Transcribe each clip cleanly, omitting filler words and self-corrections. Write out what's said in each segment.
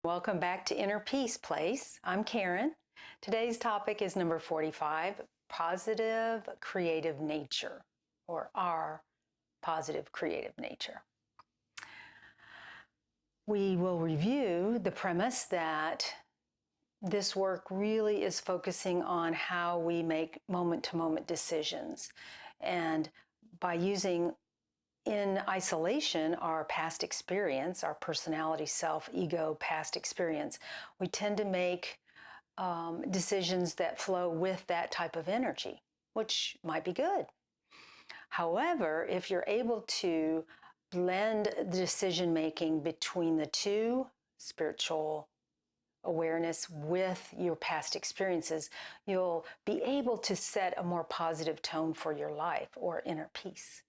Welcome back to Inner Peace Place. I'm Karen. Today's topic is number 45, positive creative nature, or our positive creative nature. We will review the premise that this work really is focusing on how we make moment-to-moment decisions. And by using in isolation, our past experience, our personality, self, ego, past experience, we tend to make decisions that flow with that type of energy, which might be good. However, if you're able to blend the decision-making between the two, spiritual awareness with your past experiences, you'll be able to set a more positive tone for your life, or inner peace.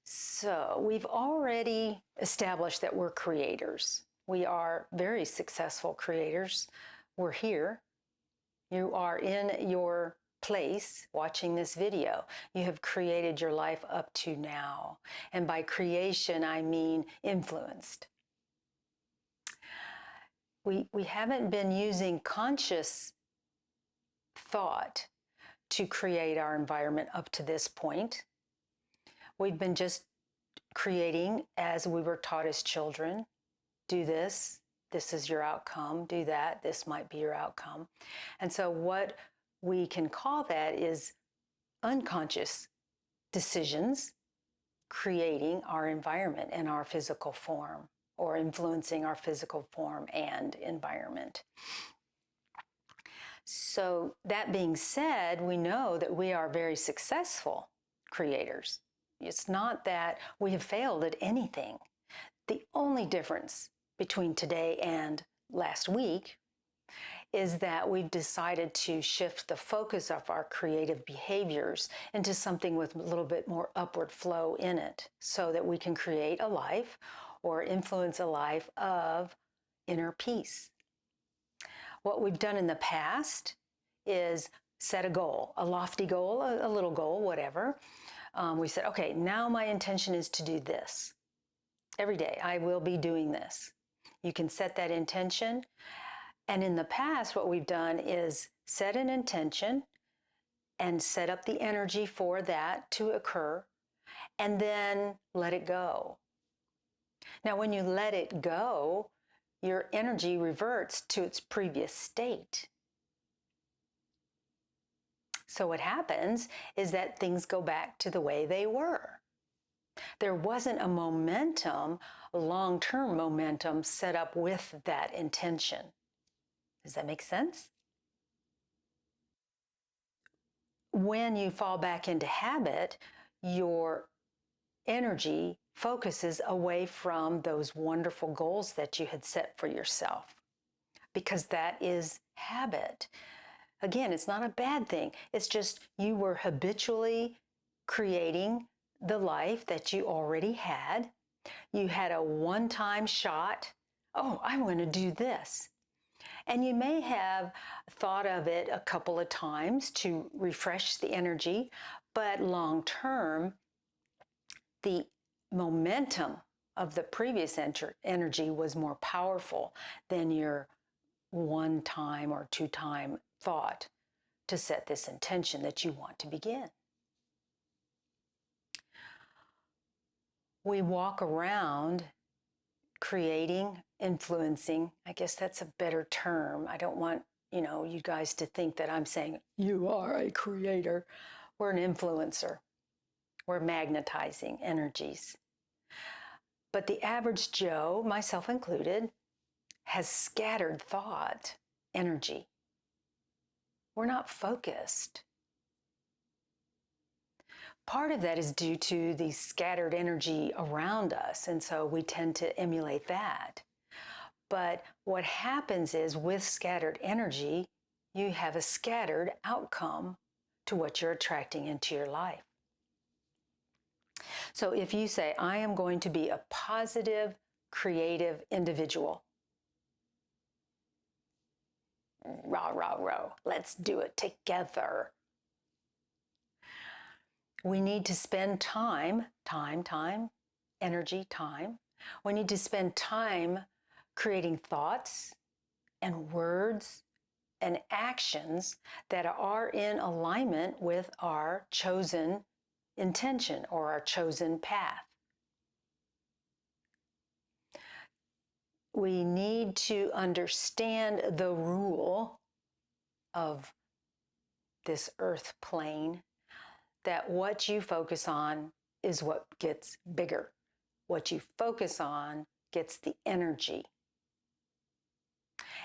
So we've already established that we're creators. We are very successful creators. We're here. You are in your place watching this video. You have created your life up to now. And by creation, I mean influenced. We haven't been using conscious thought to create our environment up to this point. We've been just creating as we were taught as children. Do this, this is your outcome. Do that, this might be your outcome. And so what we can call that is unconscious decisions creating our environment and our physical form, or influencing our physical form and environment. So that being said, we know that we are very successful creators. It's not that we have failed at anything. The only difference between today and last week is that we've decided to shift the focus of our creative behaviors into something with a little bit more upward flow in it, so that we can create a life or influence a life of inner peace. What we've done in the past is set a goal, a lofty goal, a little goal, whatever. We said, okay, now my intention is to do this. Every day I will be doing this. You can set that intention. And in the past, what we've done is set an intention and set up the energy for that to occur, and then let it go. Now, when you let it go, your energy reverts to its previous state. So what happens is that things go back to the way they were. There wasn't a momentum, a long-term momentum set up with that intention. Does that make sense? When you fall back into habit, your energy focuses away from those wonderful goals that you had set for yourself, because that is habit. Again, it's not a bad thing. It's just you were habitually creating the life that you already had. You had a one-time shot. Oh, I want to do this. And you may have thought of it a couple of times to refresh the energy, but long term, the momentum of the previous energy was more powerful than your one-time or two-time thought to set this intention that you want to begin. We walk around creating, influencing. I guess that's a better term. I don't want, you guys to think that I'm saying you are a creator. We're an influencer. We're magnetizing energies. But the average Joe, myself included, has scattered thought, energy. We're not focused. Part of that is due to the scattered energy around us, and so we tend to emulate that. But what happens is, with scattered energy, you have a scattered outcome to what you're attracting into your life. So if you say, I am going to be a positive, creative individual, rah, rah, rah, let's do it together. We need to spend time, energy, time. We need to spend time creating thoughts and words and actions that are in alignment with our chosen intention or our chosen path. We need to understand the rule of this earth plane, that what you focus on is what gets bigger. What you focus on gets the energy.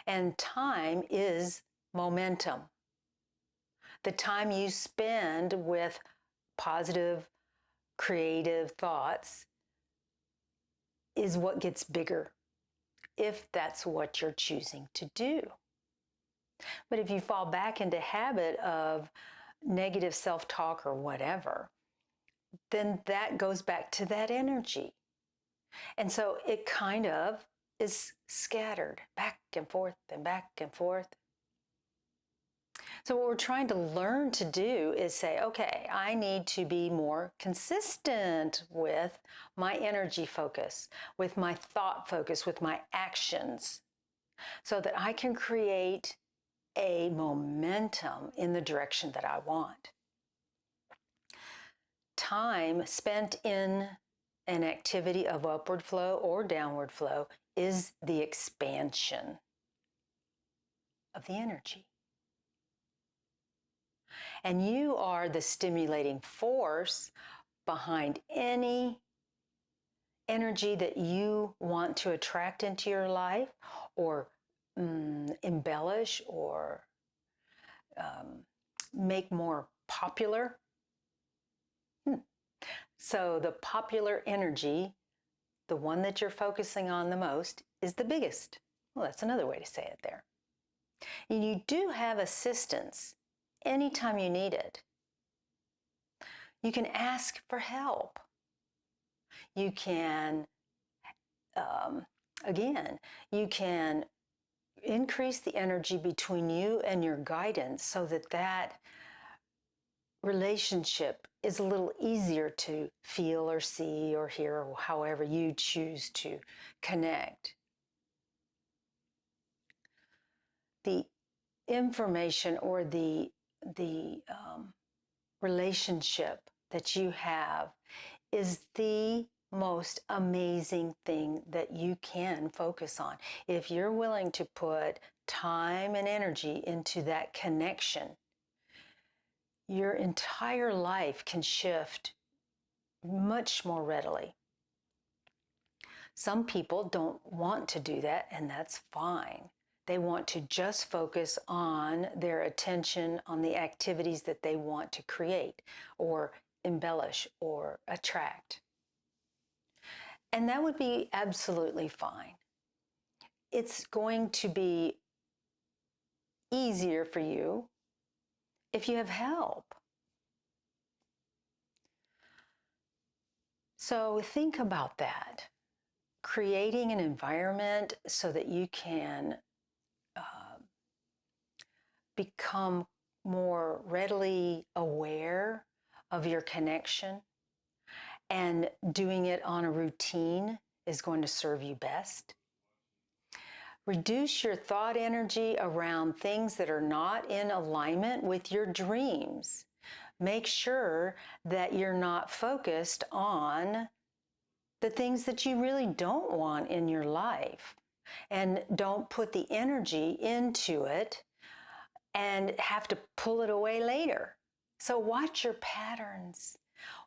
And time is momentum. The time you spend with positive, creative thoughts is what gets bigger, if that's what you're choosing to do. But if you fall back into habit of negative self-talk or whatever, then that goes back to that energy. And so it kind of is scattered back and forth and back and forth. So what we're trying to learn to do is say, okay, I need to be more consistent with my energy focus, with my thought focus, with my actions, so that I can create a momentum in the direction that I want. Time spent in an activity of upward flow or downward flow is the expansion of the energy. And you are the stimulating force behind any energy that you want to attract into your life or embellish or make more popular. So the popular energy, the one that you're focusing on the most, is the biggest. Well, that's another way to say it there. And you do have assistance anytime you need it. You can ask for help. You can, you can increase the energy between you and your guidance so that that relationship is a little easier to feel or see or hear, or however you choose to connect. The information or the relationship that you have is the most amazing thing that you can focus on. If you're willing to put time and energy into that connection, your entire life can shift much more readily. Some people don't want to do that, and that's fine. They want to just focus on their attention on the activities that they want to create or embellish or attract. And that would be absolutely fine. It's going to be easier for you if you have help. So think about that. Creating an environment so that you can become more readily aware of your connection, and doing it on a routine is going to serve you best. Reduce your thought energy around things that are not in alignment with your dreams. Make sure that you're not focused on the things that you really don't want in your life, and don't put the energy into it and have to pull it away later. So watch your patterns,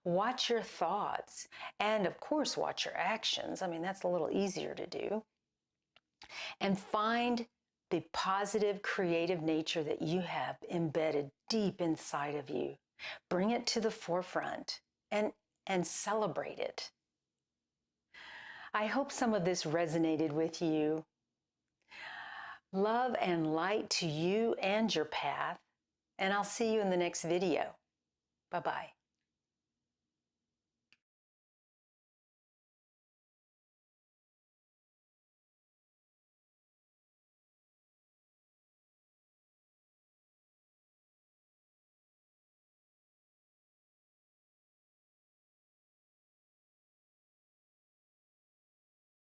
watch your thoughts, and of course, watch your actions. I mean, that's a little easier to do. And find the positive, creative nature that you have embedded deep inside of you. Bring it to the forefront and celebrate it. I hope some of this resonated with you. Love and light to you and your path, and I'll see you in the next video. Bye-bye.